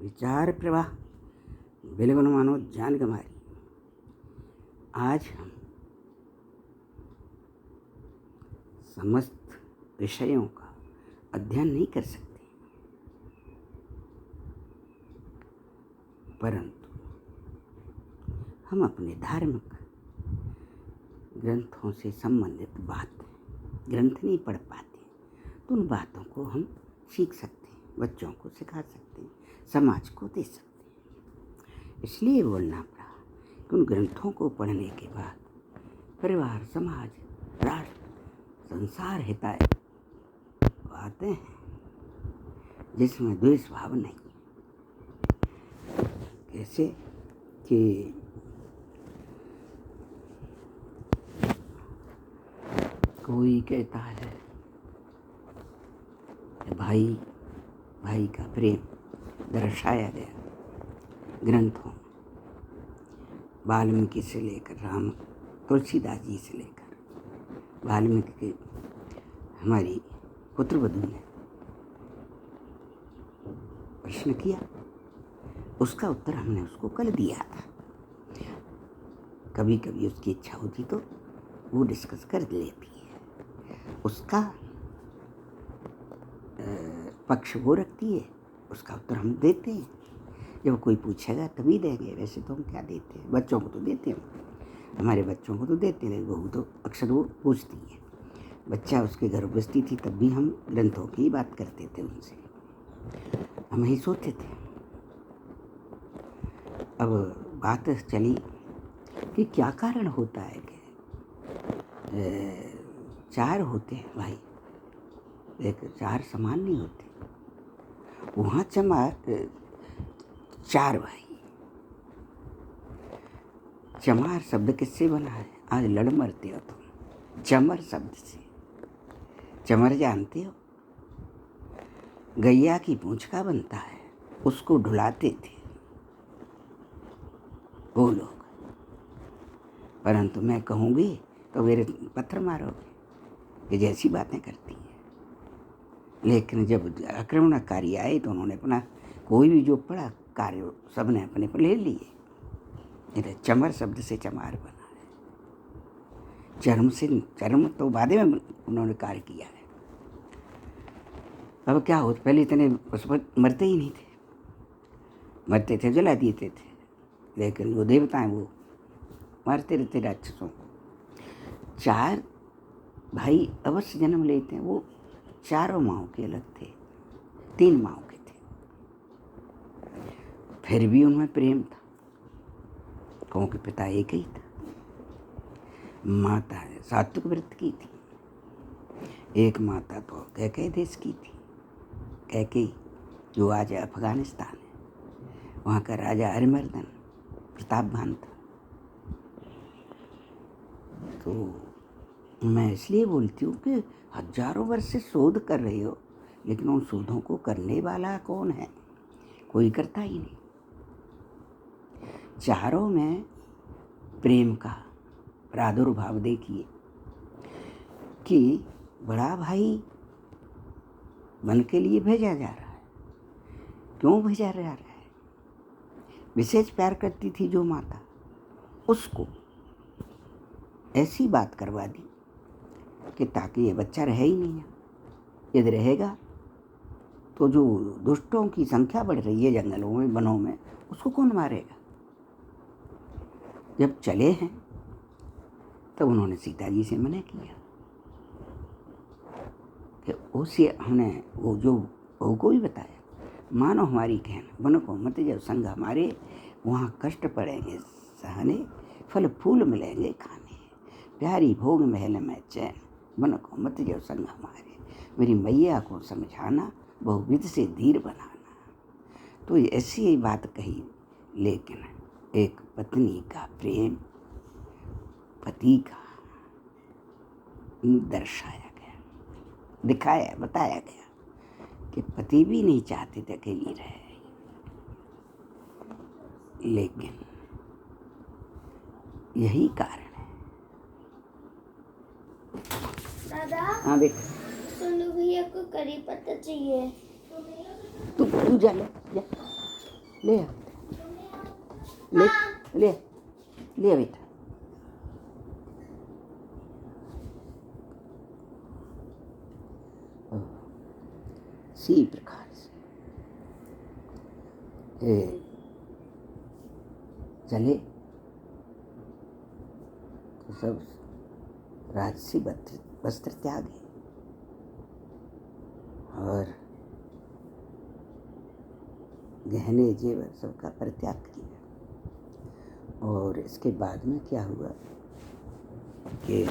विचार प्रवाह बिल्कुल मानो जान गंवारी। आज हम समस्त विषयों का अध्ययन नहीं कर सकते, परंतु हम अपने धार्मिक ग्रंथों से संबंधित बात ग्रंथ नहीं पढ़ पाते, तो उन बातों को हम सीख सकते हैं, बच्चों को सिखा सकते हैं, समाज को दे सकते हैं। इसलिए बोलना पड़ा कि उन ग्रंथों को पढ़ने के बाद परिवार, समाज, राष्ट्र, संसार हिताय आते हैं जिसमें द्वेष भाव नहीं। कैसे कि कोई कहता है भाई भाई का प्रेम दर्शाया गया ग्रंथों, वाल्मीकि से लेकर राम, तुलसीदास जी से लेकर वाल्मीकि के हमारी पुत्रवधू ने प्रश्न किया, उसका उत्तर हमने उसको कल दिया था। कभी कभी उसकी इच्छा होती तो वो डिस्कस कर लेती है, उसका पक्ष वो रखती है, उसका उत्तर हम देते हैं। जब कोई पूछेगा तभी देंगे, वैसे तो हम क्या देते हैं, बच्चों को तो देते हैं, हमारे बच्चों को तो देते हैं, बहू तो अक्सर वो पूछती है। बच्चा उसके घर उपस्थित थी तब भी हम ग्रंथों की बात करते थे उनसे, हम यही सोचते थे। अब बात चली कि क्या कारण होता है कि चार होते हैं भाई, एक चार समान नहीं होते। वहाँ चार भाई। चमार शब्द किससे बना है? आज लड़ मरते हो तुम चमर शब्द से। चमर जानते हो, गैया की पूंछ का बनता है, उसको ढुलाते थे वो लोग। परंतु मैं कहूँगी तो मेरे पत्थर मारोगे कि जैसी बातें करती है। लेकिन जब आक्रमणकारी आए तो उन्होंने अपना कोई भी जो पड़ा कार्य सबने अपने पर ले लिए। इधर चमर शब्द से चमार बना है। चर्म से चर्म तो बाद में उन्होंने कार्य किया है। अब क्या होता, पहले इतने उस पर मरते ही नहीं थे, मरते थे जला देते थे, लेकिन वो देवता हैं वो मारते रहते राक्षसों को। चार भाई अवश्य जन्म लेते हैं, वो चारों माँओं के अलग थे, तीन माँओं के थे, फिर भी उनमें प्रेम था क्योंकि पिता एक ही था। माता सात्विक व्रत की थी, एक माता तो कैकेयी देश की थी, कैकेयी जो आज अफगानिस्तान है, वहाँ का राजा हरिमर्दन प्रतापवान था। तो मैं इसलिए बोलती हूँ कि हजारों वर्ष से शोध कर रहे हो, लेकिन उन शोधों को करने वाला कौन है? कोई करता ही नहीं। चारों में प्रेम का प्रादुर्भाव देखिए कि बड़ा भाई बन के लिए भेजा जा रहा है। क्यों भेजा जा रहा है? विशेष प्यार करती थी जो माता, उसको ऐसी बात करवा दी कि ताकि ये बच्चा रहे ही नहीं है। यदि रहेगा तो जो दुष्टों की संख्या बढ़ रही है जंगलों में, वनों में, उसको कौन मारेगा? जब चले हैं तब उन्होंने सीता जी से मना किया कि उसे हमने वो जो बहू को भी बताया, मानो हमारी कहना, वन को मत जब संग हमारे, वहाँ कष्ट पड़ेंगे सहने, फल फूल मिलेंगे खाने, प्यारी भोग महल में चैन, मन को मत जब संग हमारे। मेरी मैया को समझाना, बहुविध से धीर बनाना। तो ऐसी ही बात कही, लेकिन एक पत्नी का प्रेम पति का दर्शाया गया, दिखाया, बताया गया कि पति भी नहीं चाहते थे अकेली रहे, लेकिन यही कारण है। दादा, हाँ बेटा, सोनू भैया को करी पत्ता चाहिए। तू जा ले जा। ले आ ले ले ले बेटा। इसी प्रकार से चले तो सब राजसी वस्त्र त्यागे और गहने जेवर सबका परित्याग किया। और इसके बाद में क्या हुआ कि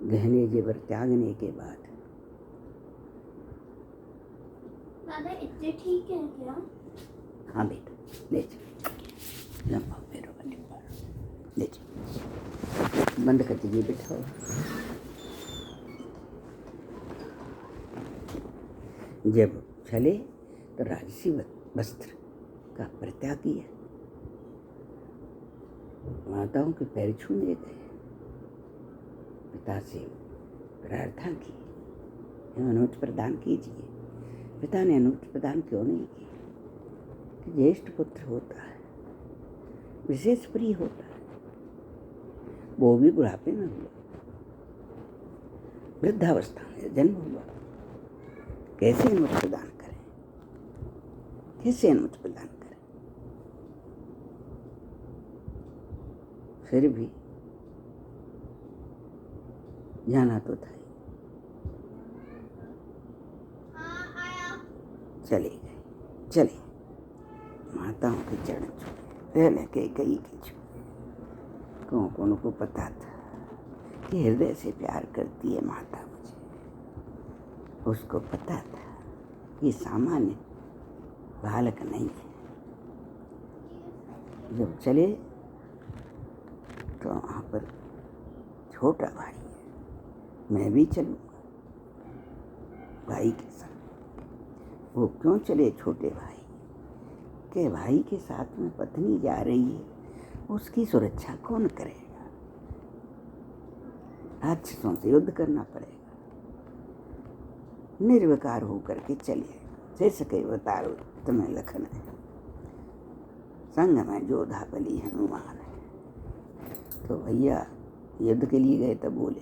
गहने जेवर त्यागने के बाद दादा इतने ठीक है क्या? हाँ बेटा ले चल, लंबा पैरों का डिब्बा ले चल, बंद कर दीजिए बेटा। जब चले तो राजसी वस्त्र का परित्याग किया, माताओं के पैर छूने गए, पिता से प्रार्थना की अनुमति प्रदान कीजिए। पिता ने अनुमति प्रदान क्यों नहीं की कि ज्येष्ठ पुत्र होता है, विशेष प्रिय होता है, वो भी बुढ़ापे में हुआ, वृद्धावस्था में जन्म हुआ, कैसे अनुमति प्रदान करें, कैसे अनुमति प्रदान करें। फिर भी जाना तो था ही, चले गए। चले माताओं के चरण छुए, पहले कई के छुए। कौन को पता था कि हृदय से प्यार करती है माता मुझे, उसको पता था ये सामान्य बालक नहीं है। जब चले तो वहाँ पर छोटा भाई है, मैं भी चलूँगा भाई के साथ। वो क्यों चले छोटे भाई के? भाई के साथ में पत्नी जा रही है, उसकी सुरक्षा कौन करेगा? राक्षसों से युद्ध करना पड़ेगा। निर्विकार होकर के चले, जैसे कई अवतार तुम्हें लखन है, संग में जोधा बलि हनुमान है। तो भैया युद्ध के लिए गए, तब बोले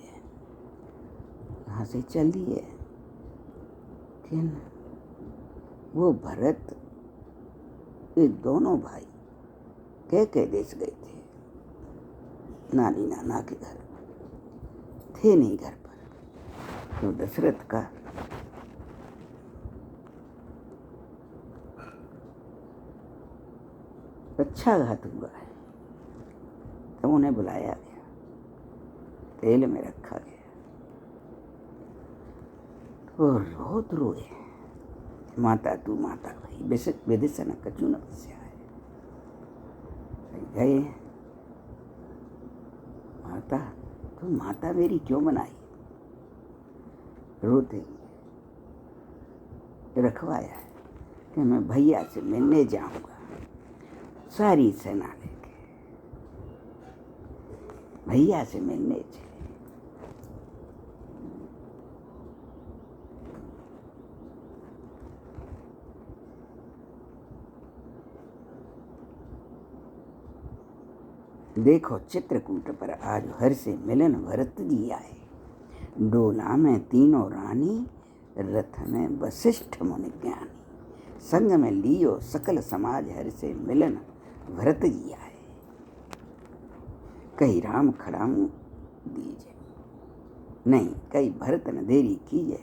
यहाँ से चल दिए। लेकिन वो भरत, ये दोनों भाई कह देश गए थे, नानी नाना के घर थे नहीं घर पर। तो दशरथ का पक्षाघात हुआ है, तो उन्हें बुलाया गया, तेल में रखा गया। तो बहुत रोए, माता तू माता भाई विदिशन कचू न बस्या है। गए, माता तू माता मेरी क्यों बनाई? रोते रखवाया है कि मैं भैया से मिलने जाऊंगा, सारी सेना लेके भैया से मिलने चले। देखो चित्रकूट पर आज हर से मिलन भरत जी आए, डोला में तीनों रानी, रथ में वशिष्ठ मुनि ज्ञानी, संग में लियो सकल समाज, हर से मिलन भरत जी आए। कहीं राम खड़ाऊं दीजे, नहीं कहीं भरत न देरी कीजे,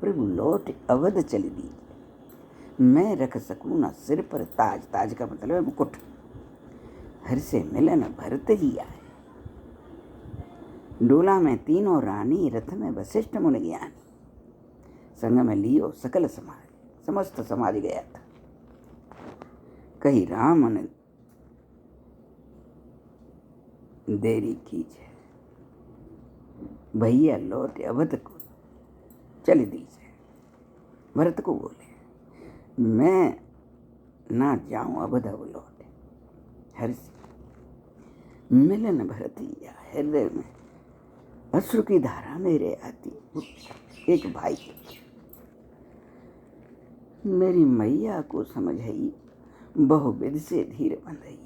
प्रभु लौट अवध चल दीजे। मैं रख सकूं न सिर पर ताज, ताज का मतलब है मुकुट, हर से मिलन भरत जी आए। डोला में तीनों रानी, रथ में वशिष्ठ मुनि ज्ञानी, संग में लियो सकल समाज, समस्त समाज गया था। कहीं राम ने देरी कीजिए, भैया लौट अवध को चल दीजिए। भरत को बोले मैं ना जाऊं अवध, अब लौटे हर से मिलन भरतिया। हृदय में अश्रु की धारा मेरे आती। एक भाई मेरी मैया को समझई बहुविध से धीर बंधई।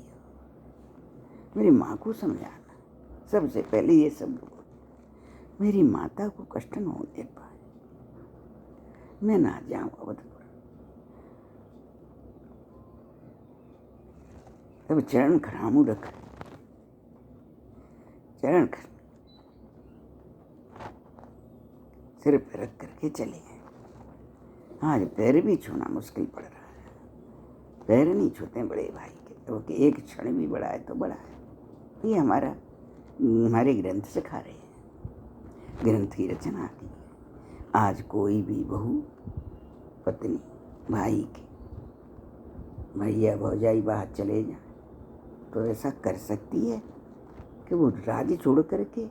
मेरी माँ को समझाना सबसे पहले ये सब बोल, मेरी माता को कष्ट न हो दे पाए, मैं ना जाऊं अवधपुर। अब चरण खरामू रख, चरण सिर पर रख करके चले गए। आज पैर भी छूना मुश्किल पड़ रहा है, पैर नहीं छूते बड़े भाई के, तो एक क्षण भी बड़ा है तो बड़ा है। ये हमारे ग्रंथ सिखा रहे हैं, ग्रंथ की रचना की। आज कोई भी बहू पत्नी भाई की भैया भौजाई बाहर चले जाए तो ऐसा कर सकती है कि वो राज्य छोड़ करके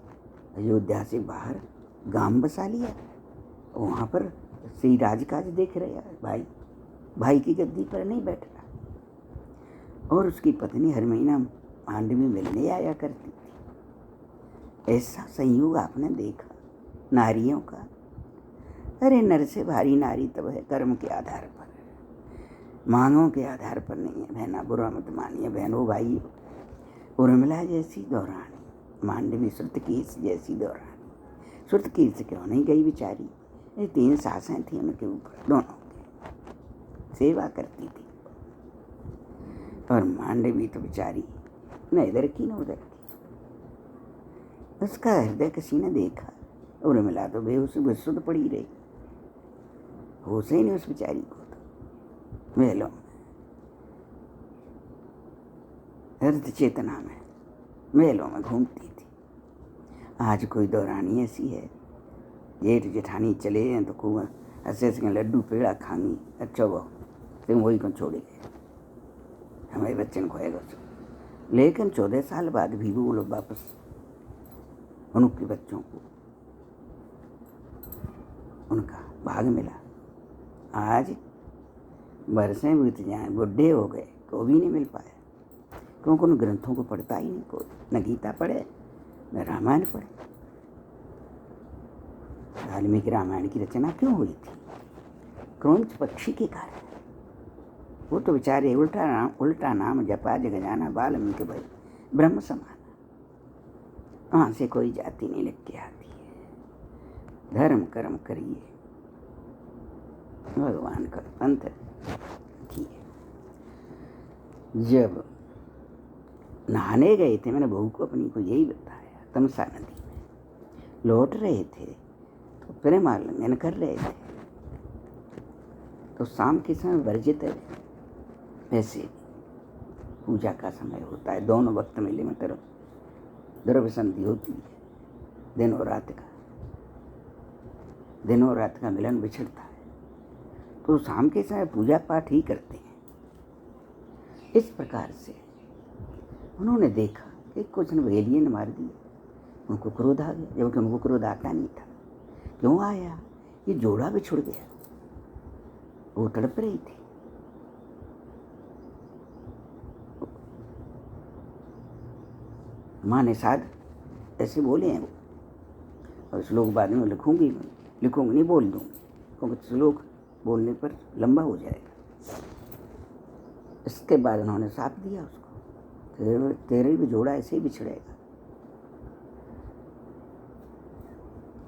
अयोध्या से बाहर गांव बसा लिया, वहाँ पर श्री राजकाज देख रहे हैं, भाई की गद्दी पर नहीं बैठ रहा। और उसकी पत्नी हर महीना मांड में मिलने आया करती थी। ऐसा संयोग आपने देखा नारियों का? अरे नर से भारी नारी तब है कर्म के आधार पर, मांगों के आधार पर नहीं है। बहना बुरा मत मानिए बहनों भाई। उर्मिला जैसी दौरानी, मांडवी श्रुतकीर्ष जैसी दौरानी। श्रुतकीर्ष क्यों नहीं गई बेचारी? ये 3 सासें थी उनके ऊपर, दोनों की सेवा करती थी। और मांडवी तो बेचारी न इधर की न उधर की। उसका हृदय किसी ने देखा, उर्मिला तो बेहोश बेसुध पड़ी रही, होश ही नहीं उस बेचारी को। तो मेलों में हृदय चेतना में मेलों में घूमती थी। आज कोई दौरानी ऐसी है, जेठ जेठानी चले हैं तो खूब हंसे से लड्डू पेड़ा खांगी, अच्छा वो तुम वही को छोड़े गए, हमारे बच्चे ने खोएगा उसको। लेकिन 14 साल बाद भी वो लोग वापस उनके बच्चों को उनका भाग मिला। आज बरसें बीत जाए, बुढ़े हो गए तो भी नहीं मिल पाया, क्योंकि उन ग्रंथों को पढ़ता ही नहीं कोई, न गीता पढ़े न रामायण पढ़े। वाल्मीकि रामायण की रचना क्यों हुई थी? क्रौंच पक्षी के कारण। वो तो बेचारे उल्टा नाम जपा जग जाना, वाल्मीकि भाई ब्रह्म समान। वहाँ से कोई जाति नहीं लग के आती है। धर्म कर्म करिए, भगवान का पंथ किए। जब नहाने गए थे, मैंने बहू को अपनी को यही बताया, तमसा नदी में लौट रहे थे तो प्रेमालिंगन कर रहे थे, तो शाम के समय वर्जित है, वैसे पूजा का समय होता है, दोनों वक्त मेले में तरफ द्रव्य संधि होती है, दिन और रात का मिलन बिछड़ता है। तो शाम के समय पूजा पाठ ही करते हैं। इस प्रकार से उन्होंने देखा कि कुछ ने भेलिए ने मार दिया, उनको क्रोध आ गया, जबकि उनको क्रोध आता नहीं था। क्यों आया? ये जोड़ा बिछुड़ गया, वो तड़प रही थी। माँ ने साध ऐसे बोले हैं वो, और श्लोक बाद में लिखूंगी नहीं, बोल दूंगी, क्योंकि श्लोक बोलने पर लंबा हो जाएगा। इसके बाद उन्होंने साप दिया उसको, तेरे भी जोड़ा ऐसे ही बिछड़ेगा।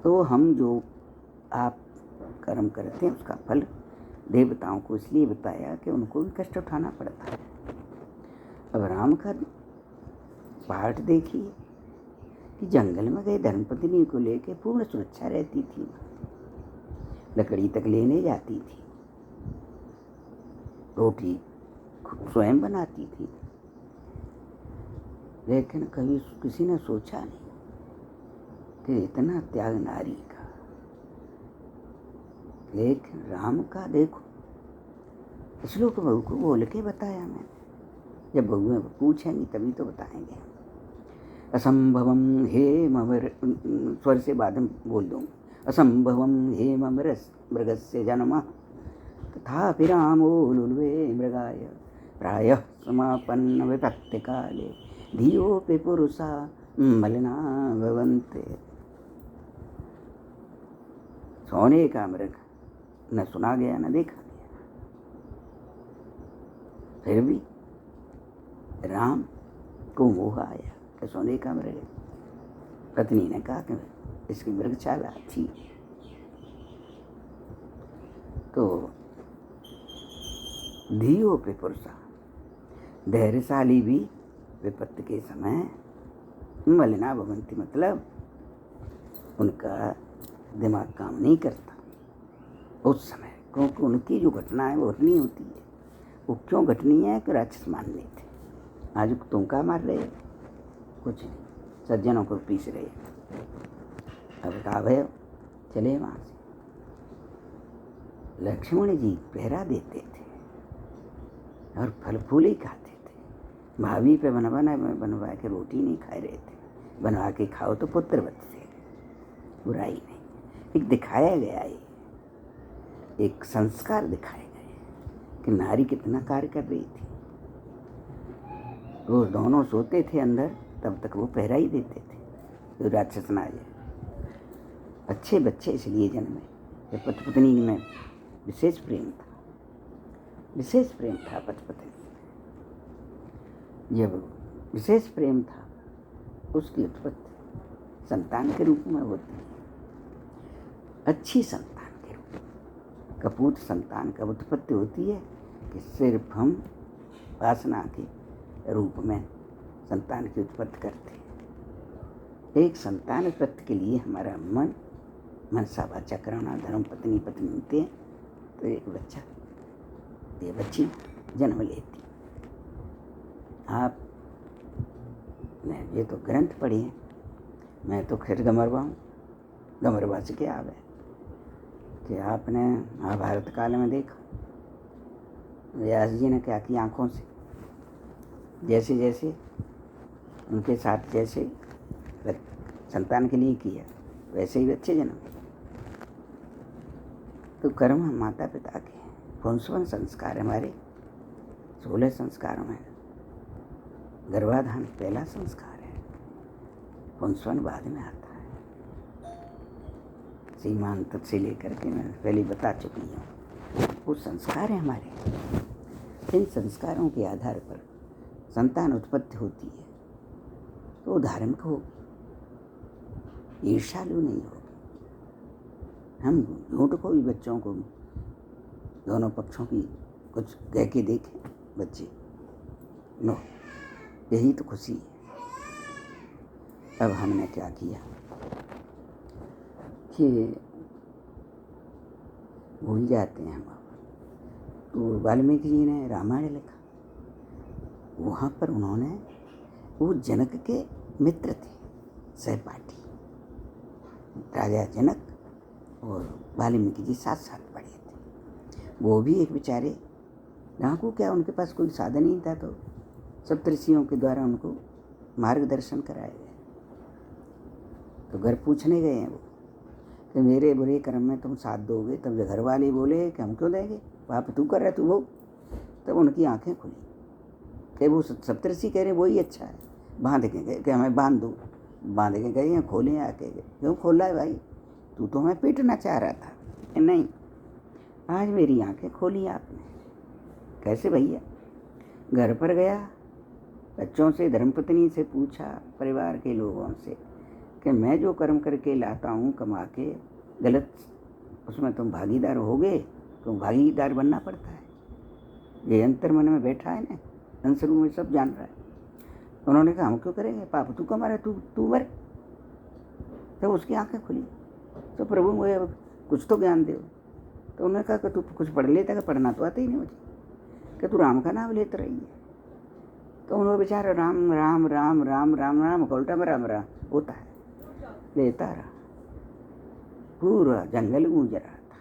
तो हम जो आप कर्म करते हैं उसका फल देवताओं को इसलिए बताया कि उनको भी कष्ट उठाना पड़ता है। अब राम का पाठ देखिए कि जंगल में गए धर्मपत्नी को लेकर पूर्ण सुरक्षा रहती थी, लकड़ी तक लेने जाती थी, रोटी स्वयं बनाती थी। लेकिन कभी किसी ने सोचा नहीं कि इतना त्याग नारी का। लेकिन राम का देखो, श्लोक बहू को बोल के बताया मैंने, जब बहुएं पूछेंगी तभी तो बताएंगे। असंभवम हे मवर, स्वर से बाद में बोल दूँ, असंभवम हे मृगस्य जन्म तथापि रामो लुल्वे मृगाय प्रायः समापन्न विपत्ति काले धियोपि पुरुषा मलिना भवन्ते। सोने का मृग न सुना गया न देखा गया, फिर भी राम को मोह आया कि सोने का मृग। पत्नी ने कहा कि इसकी मृगशाला अच्छी है। तो धियो पे पुरुषा, धैर्यशाली भी विपत्ति के समय मलिना भवंती, मतलब उनका दिमाग काम नहीं करता उस समय, क्योंकि उनकी जो घटना है वो घटनी होती है। वो क्यों घटनी है कि राक्षस मारने थे। आज तुम क्या मार रहे हो? कुछ नहीं, सज्जनों को पीस रहे। अब कहा भय चले वहाँ से। लक्ष्मण जी पहरा देते थे और फल फूल ही खाते थे। भाभी पे बनवा के रोटी नहीं खा रहे थे। बनवा के खाओ तो पुत्र बचते, बुराई नहीं। एक दिखाया गया है, एक संस्कार दिखाए गए कि नारी कितना कार्य कर रही थी। वो दोनों सोते थे अंदर, तब तक वो पहरा ही देते थे तो राक्षस ना आ जाए। अच्छे बच्चे इसलिए जन्मे कि पति पत्नी में विशेष प्रेम था, विशेष प्रेम था पति पत्नी में। जब विशेष प्रेम था, उसकी उत्पत्ति संतान के रूप में होती है, अच्छी संतान के रूप में। कपूत संतान का उत्पत्ति होती है कि सिर्फ हम वासना के रूप में संतान की उत्पत्ति करते हैं। एक संतान उत्पत्ति के लिए हमारा मन मनसा वाचा करना, धर्म पत्नी पत्नी होते हैं, तो एक बच्चा, ये बच्ची जन्म लेती। आप ये तो ग्रंथ पढ़े हैं, मैं तो खैर गमरवा हूँ। गमरवा से क्या आवे कि आपने महाभारत काल में देखा व्यास जी ने क्या किया आँखों से, जैसे जैसे उनके साथ जैसे संतान के लिए किया वैसे ही बच्चे जन्म। तो कर्म माता पिता के 55 संस्कार हमारे 16 संस्कारों में गर्भाधान पहला संस्कार है, 55 बाद में आता है। सीमांत से लेकर के मैं पहले बता चुकी हूँ, वो संस्कार है हमारे। इन संस्कारों के आधार पर संतान उत्पत्ति होती है, तो धार्मिक होगी, ईर्ष्यालु नहीं होगी। हम झूठ को भी बच्चों को दोनों पक्षों की कुछ कह के देखें बच्चे, नो, यही तो खुशी है। अब हमने क्या किया कि भूल जाते हैं हम। तो वाल्मीकि जी ने रामायण लिखा, वहाँ पर उन्होंने, वो जनक के मित्र थे, सहपाठी। राजा जनक और वाल्मीकि जी साथ साथ पढ़े थे। वो भी एक बेचारे डाकू, क्या उनके पास कोई साधन नहीं था, तो सप्तऋषियों के द्वारा उनको मार्गदर्शन कराया गया। तो घर पूछने गए हैं वो कि मेरे बुरे कर्म में तुम साथ दोगे। तब जो घर वाले बोले कि हम क्यों देंगे, पाप तू कर रहा तू भोग। तब उनकी आंखें खुली कि वो सप्तऋषि कह रहे वही अच्छा है, बांध के गए कि हमें बांध दो। बांध के गए हैं, खोले आके गए। क्यों खोला है भाई, तू तो हमें पीटना चाह रहा था। नहीं, आज मेरी आंखें खोली आपने। कैसे भैया? घर पर गया, बच्चों से, धर्मपत्नी से पूछा, परिवार के लोगों से कि मैं जो कर्म करके लाता हूँ कमा के, गलत उसमें तुम भागीदार होगे? तो भागीदार बनना पड़ता है। ये अंतर मन में बैठा है ना, अंसरू में सब जान रहा है। उन्होंने कहा हम क्यों करेंगे, पाप तू कमा रहा, तू मर। तो उसकी आंखें खुली। तो प्रभु मुझे कुछ तो ज्ञान दो। तो उन्होंने कहा कि तू कुछ पढ़ लेता, कि पढ़ना तो आता ही नहीं मुझे, कि तू राम का नाम लेते रही है। तो उन्होंने बेचारा राम राम राम राम राम राम का उल्टा में राम राम होता है, लेता रहा। पूरा जंगल गूंज रहा था।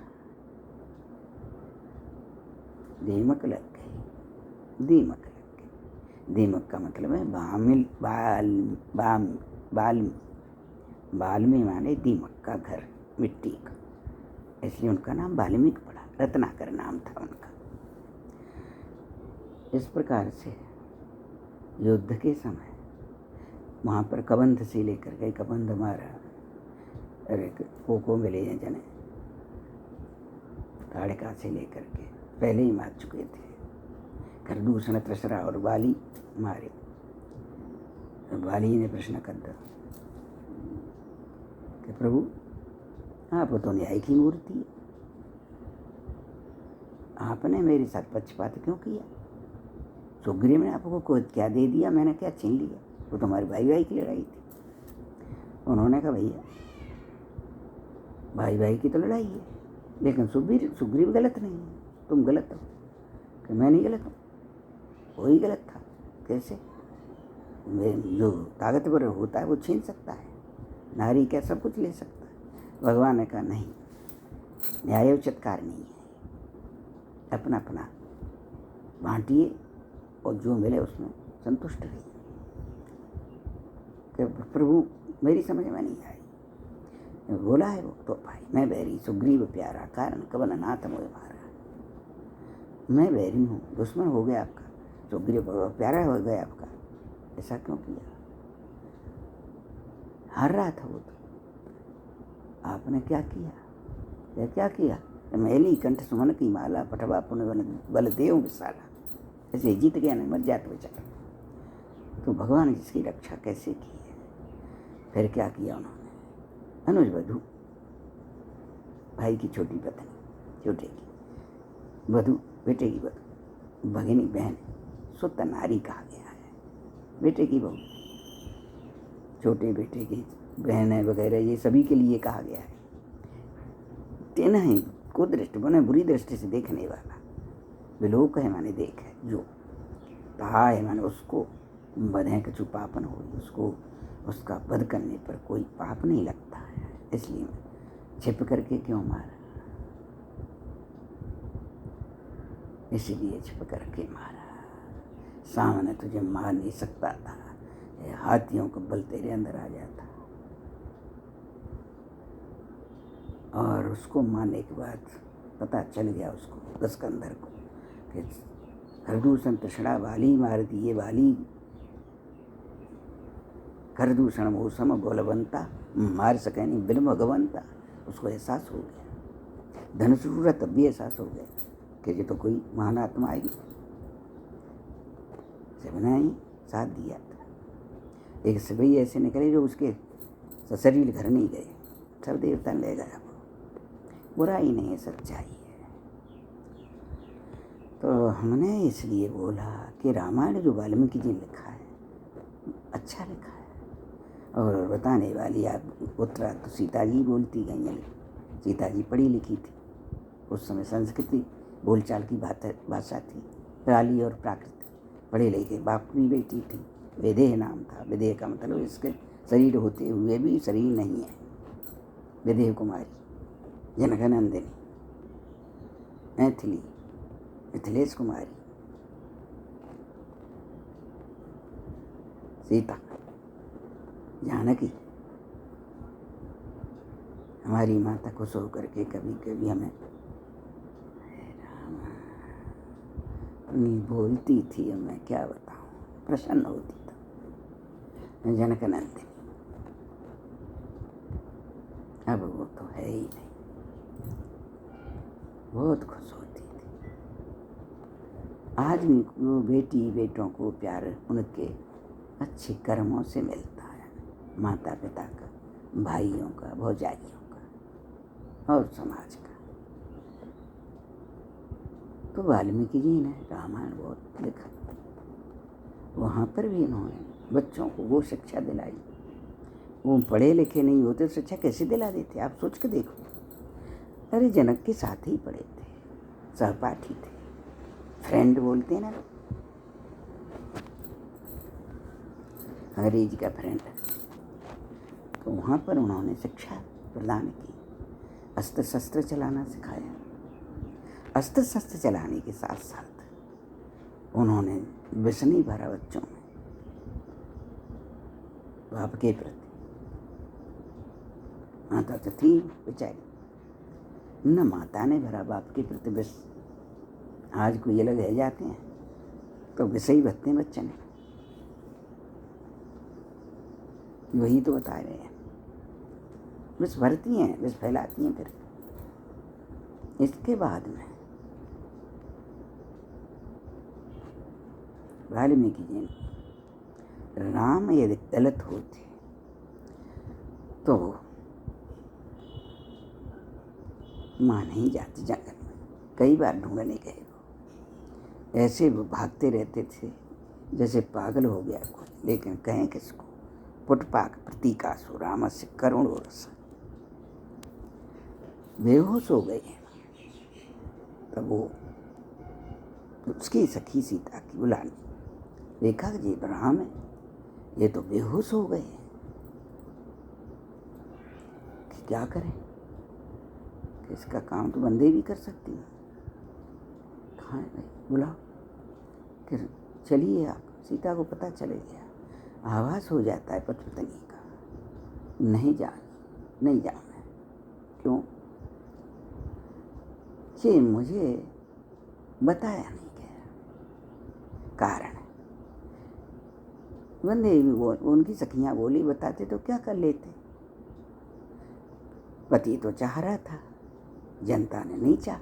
दीमक लग गई, दीमक लग गई। दीमक का मतलब है बाल्मी माने दीमक का घर, मिट्टी का, इसलिए उनका नाम वाल्मीकि पड़ा। रत्नाकर नाम था उनका। इस प्रकार से युद्ध के समय वहाँ पर कबंध से लेकर के, कबंध मारा, अरे को मिले हैं जने, ताड़का से लेकर के पहले ही मार चुके थे। खरदूषण तृषरा और वाली मारे। वाली ने प्रश्न कर दिया कि प्रभु आप तो न्याय की मूर्ति है, आपने मेरे साथ पक्षपात क्यों किया? सुग्रीव ने आपको क्या दे दिया, मैंने क्या छीन लिया? वो तुम्हारी भाई भाई की लड़ाई थी। उन्होंने कहा भैया भाई भाई की तो लड़ाई है, लेकिन सुग्रीव गलत नहीं है, तुम गलत हो। कि मैं नहीं गलत हूँ, वही गलत था। कैसे? जो ताकतवर होता है वो छीन सकता है, नारी क्या सब कुछ ले सकता है? भगवान ने कहा नहीं, न्याय उचितकार नहीं है, अपना अपना बांटिए और जो मिले उसमें संतुष्ट रहिए। कि प्रभु मेरी समझ में नहीं आई। बोला है वो तो भाई मैं बैरी सुग्रीव प्यारा, कारण कवन नाथ मोह मारा। मैं बैरी हूँ, दुश्मन हो गया आपका, सुग्रीव प्यारा हो गया आपका, ऐसा क्यों किया? हार रहा था वो तो, आपने क्या किया? क्या किया? मैली कंठ सुमन की माला, पटवा पुण्य बल देव विशाला। ऐसे जीत गया नहीं, मर जाता बेचारा। तो भगवान ने जिसकी रक्षा कैसे की है? फिर क्या किया उन्होंने? अनुज वधु, भाई की छोटी पत्नी, छोटे की वधु, बेटे की वधु, भगिनी बहन, सुत नारी कहा गया है। बेटे की बहू, छोटे बेटे की बहन वगैरह, ये सभी के लिए कहा गया है। तेना ही को दृष्टि बने बुरी दृष्टि से देखने वाला, विलोक है माने देख है, जो कहा है माने उसको बधे कछु पापन हो, उसको उसका वध करने पर कोई पाप नहीं लगता है। इसलिए छिप करके क्यों मारा? इसलिए छिप करके मारा। सामने तुझे मार नहीं सकता था, हाथियों का बल तेरे अंदर आ जाता। और उसको मारने के बाद पता चल गया उसको, दशकंधर को, कि खरदूषण तृषणा वाली मार दिए, वाली खरदूषण मौसम बोलवंता, मार सके नहीं बिल भगवंता। उसको एहसास हो गया, धनुषूर तब भी एहसास हो गया कि ये तो कोई महान आत्मा आएगी। सबने ही साथ दिया था। एक सिपाही ऐसे निकले जो उसके सशरीर घर नहीं गए, सब देवता ले गया। बुराई नहीं है, सच्चाई है। तो हमने इसलिए बोला कि रामायण जो वाल्मीकि जी ने लिखा है अच्छा लिखा है। और बताने वाली आप उत्तरा तो सीता जी बोलती गई हैं। सीता जी पढ़ी लिखी थी, उस समय संस्कृति बोलचाल की भाषा थी, प्राली और प्राकृत। पढ़े लिखे बाप की बेटी थी, विदेह नाम था। विदेह का मतलब इसके शरीर होते हुए भी शरीर नहीं है। विदेह कुमारी, जनकनंदिनी, मैथिली, मिथिलेश कुमारी, सीता, जानकी। हमारी माता खुश होकर के कभी कभी हमें बोलती थी, मैं क्या बताऊं, प्रसन्न होती था। जनकनंदिनी, अब वो तो है ही नहीं, बहुत खुश होती थी। आज भी वो बेटी बेटों को प्यार उनके अच्छे कर्मों से मिलता है, माता पिता का, भाइयों का, भौजाइयों का और समाज का। तो वाल्मीकि जी ने रामायण बहुत लिखा, वहाँ पर भी इन्होंने बच्चों को वो शिक्षा दिलाई। वो पढ़े लिखे नहीं होते तो शिक्षा कैसे दिला देते, आप सोच के देखो। अरे जनक के साथ ही पढ़े थे, सहपाठी थे, फ्रेंड बोलते हैं ना, अंग्रेजी का फ्रेंड। तो वहाँ पर उन्होंने शिक्षा प्रदान की, अस्त्र शस्त्र चलाना सिखाया। अस्त्र शस्त्र चलाने के साथ साथ उन्होंने विष नहीं भरा बच्चों में, बाप के प्रति। माता तो थी बेचारी, न माता ने भरा बाप के प्रति विष। आज को ये लोग रह जाते हैं तो विष ही भरते हैं बच्चे ने, वही तो बता रहे हैं। विष भरती हैं, विष फैलाती हैं। फिर इसके बाद में वाल्मीकि जी ने, राम यदि गलत होते तो माँ नहीं जाती जंगल में, कई बार ढूंढने गए वो। ऐसे वो भागते रहते थे जैसे पागल हो गया कोई, लेकिन कहें किसको। पुटपाक प्रतीकासु रामस्य करुणो रस, बेहोश हो गए। तब वो उसकी सखी सीता की बुलानी, देखा कि ये राम है, ये तो बेहोश हो गए, कि क्या करें, कि इसका काम तो बंदे भी कर सकती हैं। कहाँ है भाई, बुलाओ। फिर चलिए आप, सीता को पता चले गया, आभास हो जाता है पति का, नहीं जाना है। क्यों? कि मुझे बताया नहीं गया कारण। बंदे भी वो उनकी सखियां बोली, बताते तो क्या कर लेते। पति तो चाह रहा था, जनता ने नहीं चाहा,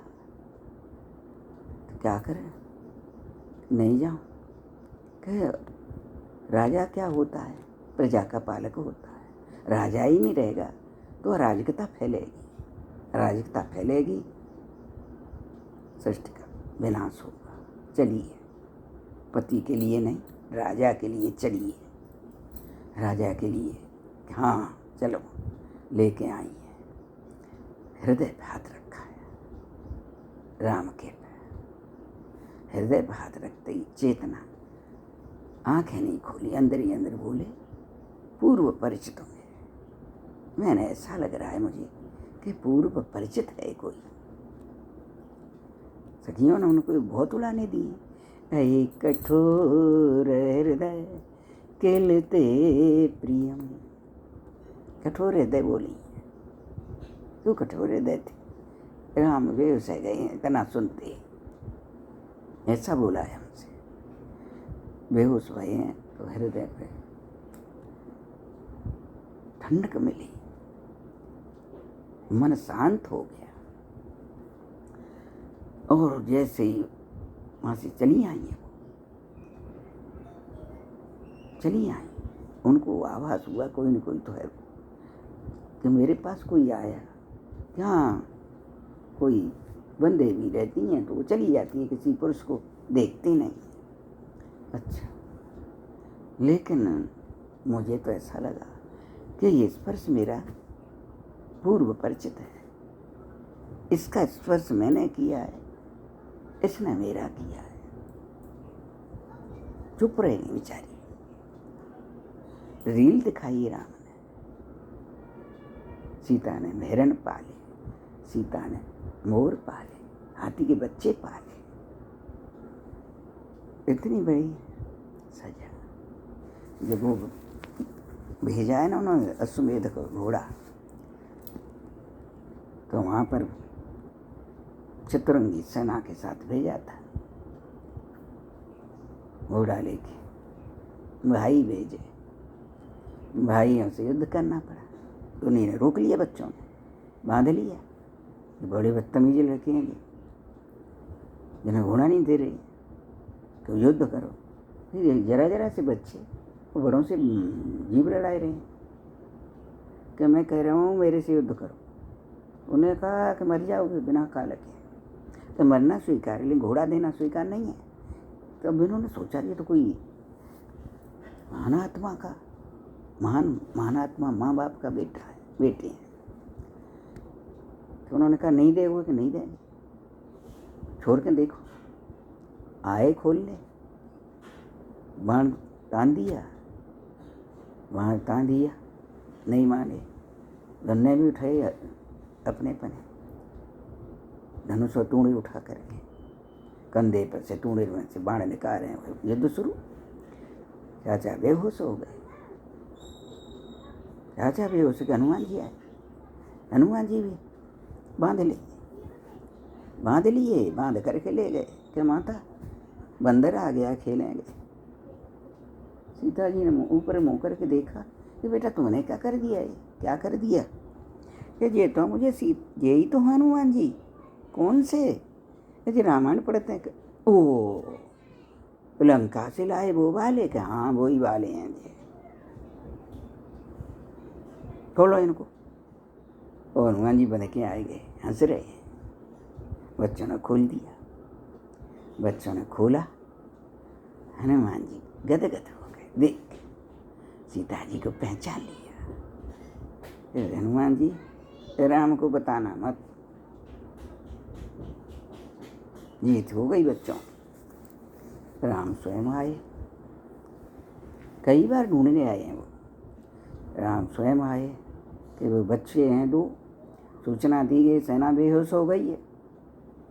तो क्या करें, नहीं जाऊं। कहे राजा क्या होता है, प्रजा का पालक होता है। राजा ही नहीं रहेगा तो अराजकता फैलेगी, अराजकता फैलेगी, सृष्टि का विनाश होगा। चलिए, पति के लिए नहीं, राजा के लिए चलिए, राजा के लिए। हाँ चलो, लेके आई है। हृदय पे हाथ रखा है राम के पे, हृदय पे हाथ रखते ही चेतना, आंखें नहीं खोली, अंदर ही अंदर बोले, पूर्व परिचित होंगे। मैंने ऐसा लग रहा है मुझे कि पूर्व परिचित है कोई। सखियों ने उनको बहुत उड़ाने दी। ऐ कठोर हृदय केलते प्रियम, कठोर हृदय बोली। क्यों कठोर हृदय थे? राम बेहोश गए हैं, इतना सुनते, ऐसा बोला है हमसे। बेहोश हुए हैं तो हृदय पे ठंडक मिली, मन शांत हो गया। और जैसे ही वहाँ से चली आई है, चली आई, उनको आभास हुआ कोई न कोई तो है, कि मेरे पास कोई आया। यहाँ कोई बंदे भी रहती हैं तो वो चली जाती है, किसी पुरुष को देखती नहीं। अच्छा, लेकिन मुझे तो ऐसा लगा कि ये स्पर्श मेरा पूर्व परिचित है, इसका स्पर्श मैंने किया है, इसने मेरा किया है। चुप रही बेचारी। रील दिखाई राम ने, सीता ने हिरण पाले, सीता ने मोर पाले, हाथी के बच्चे पाले। इतनी बड़ी सजा। जब वो भेजा है ना उन्होंने अश्वमेध को घोड़ा, तो वहाँ पर चतुरंगी सेना के साथ भेजा था, घोड़ा लेके भाई भेजे। भाइयों से युद्ध करना पड़ा, तो उन्हीं ने रोक लिया, बच्चों ने बांध लिया। बड़े बदतमीजी लड़के हैं जिन्हें घोड़ा नहीं दे रही, तो युद्ध करो। फिर जरा जरा से बच्चे वो बड़ों से जीभ लड़ाए रहे कि मैं कह रहा हूँ मेरे से युद्ध करो। उन्हें कहा कि मर जाओगे बिना काल के, तो मरना स्वीकार, लेकिन घोड़ा देना स्वीकार नहीं है। तब इन्होंने सोचा ये तो कोई महान आत्मा का, महान आत्मा माँ बाप का बेटा है, बेटे हैं। तो उन्होंने कहा नहीं देगा कि नहीं देंगे, छोड़ के देखो। आए खोल ले, बाण तान दिया, वहाँ तान दिया, नहीं माने। गन्ने भी उठाए अपने पने, धनुष और तूड़ी उठा करके कंधे पर से तूड़े में से बाण निकाल रहे हैं, युद्ध शुरू। चाचा बेहोश हो गए। चाचा बेहोश के हनुमान जी आए, हनुमान जी भी बांध लिए, बांध करके ले गए कि माता बंदर आ गया, खेलेंगे। सीता जी ने ऊपर मुँह करके देखा कि बेटा तुमने क्या कर दिया है, क्या कर दिया? कि ये तो मुझे यही तो हनुमान जी। कौन से? जी रामायण पढ़ते हैं। ओ लंका से लाए वो वाले के? हाँ वही वाले हैं जी, खोलो इनको। और हनुमान जी बन के आए गए, हंस रहे हैं। बच्चों ने खोल दिया, बच्चों ने खोला, हनुमान जी गदगद हो गए, देख सीता जी को पहचान लिया। फिर हनुमान जी राम को बताना मत, जीत हो गई बच्चों। राम स्वयं आए, कई बार ढूंढने आए हैं वो। राम स्वयं आए कि वो बच्चे हैं दो, सूचना दी गई, सेना बेहोश हो गई है,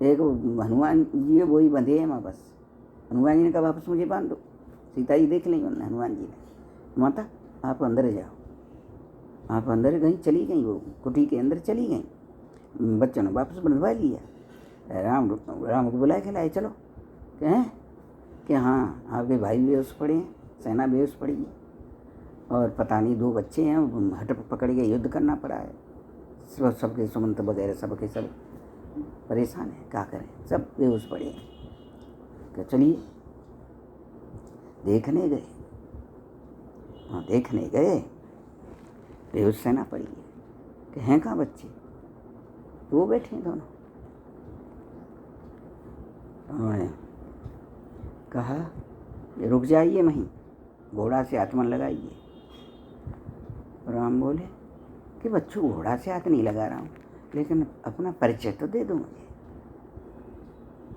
एक हनुमान जी वही बंधे हैं वहाँ बस। हनुमान जी ने कहा वापस मुझे बांध दो, सीता जी देख लेंगे। हनुमान जी ने, माता आप अंदर जाओ। आप अंदर गई, चली गई, वो कुटी के अंदर चली गई। बच्चों ने वापस बंधवा लिया। राम को बुलाए खिलाए, चलो कहें कि हाँ आपके भाई बेहोश पड़े हैं, सेना बेहोश पड़ी है, और पता नहीं दो बच्चे हैं, हट पकड़ के युद्ध करना पड़ा है, सबके सुमंत वगैरह सबके सब परेशान हैं, क्या करें, सब बेहोश पड़े हैं। तो चलिए देखने गए। हाँ देखने गए, बेहोश सेना पड़ी है कि हैं कहाँ बच्चे? वो बैठे हैं दोनों। उन्होंने कहा रुक जाइए वहीं, घोड़ा से हाथ मत लगाइए। राम बोले कि बच्चों घोड़ा से हाथ नहीं लगा रहा हूँ, लेकिन अपना परिचय तो दे दो मुझे,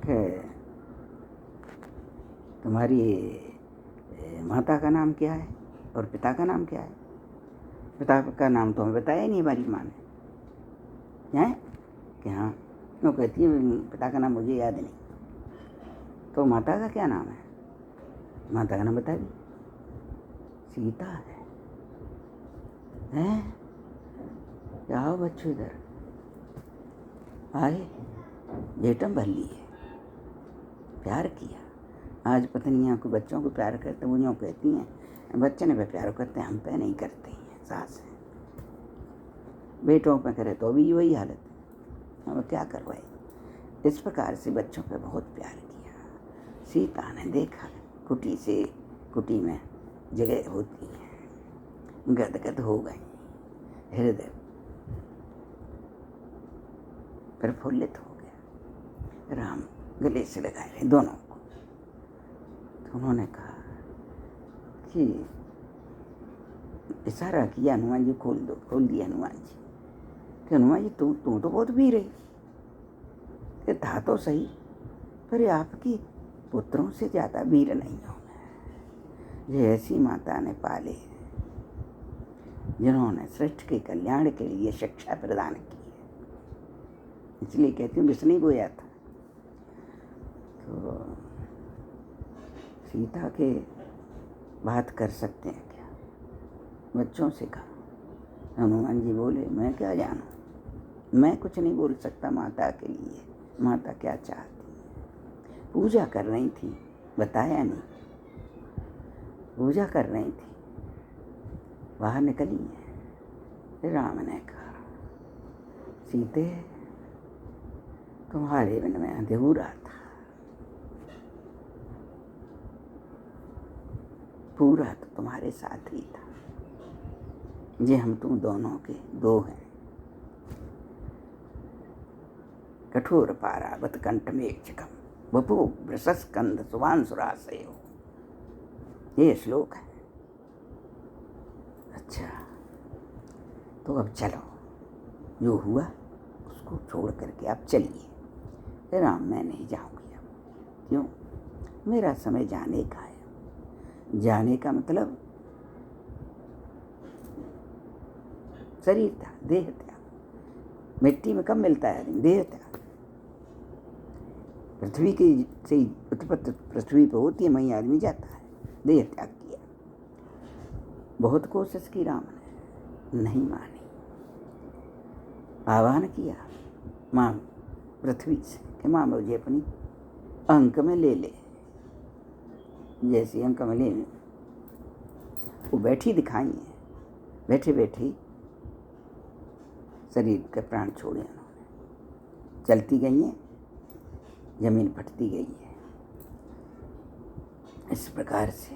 कि तुम्हारी माता का नाम क्या है और पिता का नाम क्या है? पिता का नाम तो हमें बताया ही नहीं हमारी माँ ने, हैं कि हाँ, वो कहती है पिता का नाम मुझे याद नहीं, तो माता का क्या नाम है? माता का नाम बता दी, सीता है। हैं आओ बच्चों इधर आए, जेठम भर लिए, प्यार किया। आज पत्नियाँ को बच्चों को प्यार करते, वो यूँ कहती हैं बच्चे ने पे प्यार करते हैं, हम पे नहीं करते हैं, सास है। बेटों पे करे तो भी वही हालत है, हम क्या करवाए। इस प्रकार से बच्चों पे बहुत प्यार किया। सीता ने देखा कुटी से, कुटी में जगह होती है, गदगद हो गई, हृदय प्रफुल्लित हो गया। राम गले से लगाए रहे दोनों को। तो उन्होंने कहा कि इशारा किया, हनुमान जी खोल दो, खोल दिया हनुमान जी। कि हनुमान जी तू तो बहुत वीर है, कि था तो सही, पर आपकी पुत्रों से ज़्यादा वीर नहीं हूँ मैं। ये ऐसी माता ने पाले जिन्होंने सृष्टि के कल्याण के लिए शिक्षा प्रदान की है, इसलिए कहती हूँ विष नहीं बोया था। तो सीता के बात कर सकते हैं क्या? बच्चों से कहा। हनुमान जी बोले मैं क्या जानूँ, मैं कुछ नहीं बोल सकता माता के लिए, माता क्या चाहती है। पूजा कर रही थी, बताया नहीं, पूजा कर रही थी, बाहर निकली है। राम ने कहा सीते तुम्हारे बिन में अधूरा था, पूरा तो तुम्हारे साथ ही था, ये हम तुम दोनों के दो हैं। कठोर पारावत कंठ में चिकम बपू वृषस्कंद सुभांसुराशय हो, ये श्लोक है। अच्छा तो अब चलो, जो हुआ उसको छोड़ करके आप चलिए। राम मैं नहीं जाऊंगी अब, क्यों? मेरा समय जाने का है। जाने का मतलब शरीर था, देह त्याग। मिट्टी में कब मिलता है आदमी? देह त्याग। पृथ्वी की से उत्पत्ति पृथ्वी पर होती है, वहीं आदमी जाता है, देह त्याग किया। बहुत कोशिश की राम ने, नहीं मानी। आह्वान किया माँ पृथ्वी से कि माँ मुझे अपनी अंक में ले ले। जैसे अंक में ले, वो बैठी दिखाई है, बैठे बैठे शरीर के प्राण छोड़े उन्होंने। चलती गई हैं, जमीन फटती गई है। इस प्रकार से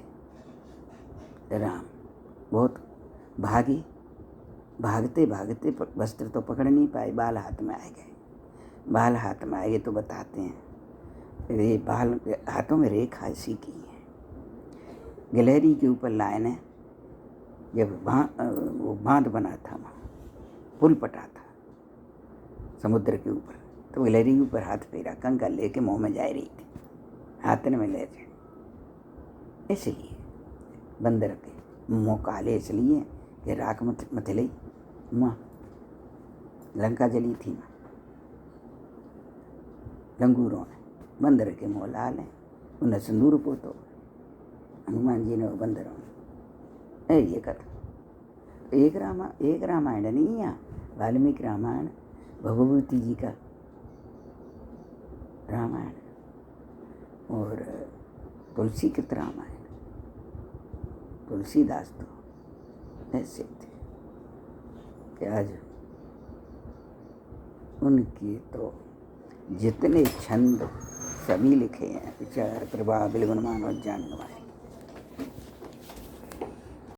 राम बहुत भागे, भागते भागते वस्त्र तो पकड़ नहीं पाए, बाल हाथ में आ गए। बाल हाथ में आए तो बताते हैं ये बाल हाथों में रेखा ऐसी की है। गिलहरी के ऊपर लाइन है, जब वो बांध बना था, वहाँ पुल पटा था समुद्र के ऊपर, तो गिलहरी के ऊपर हाथ फेरा, कंकर लेके मुंह में जा रही थी, हाथ में ले जाए। इसलिए बंदर के मुँह काले इसलिए कि राख मथली माँ लंका जली थी माँ, लंगूरों ने बंदर के मुँह लाल हैं, उन्हें सिंदूर पोतो हनुमान जी ने वो बंदरों ने। ये कथा एक रामायण नहीं है, वाल्मीकि रामायण भगवती जी का रामायण और तुलसी कृत रामायण। तुलसीदास तो ऐसे थे कि आज उनकी तो जितने छंद सभी लिखे हैं, विचार प्रभा बिलगुन मानो जान गवाए।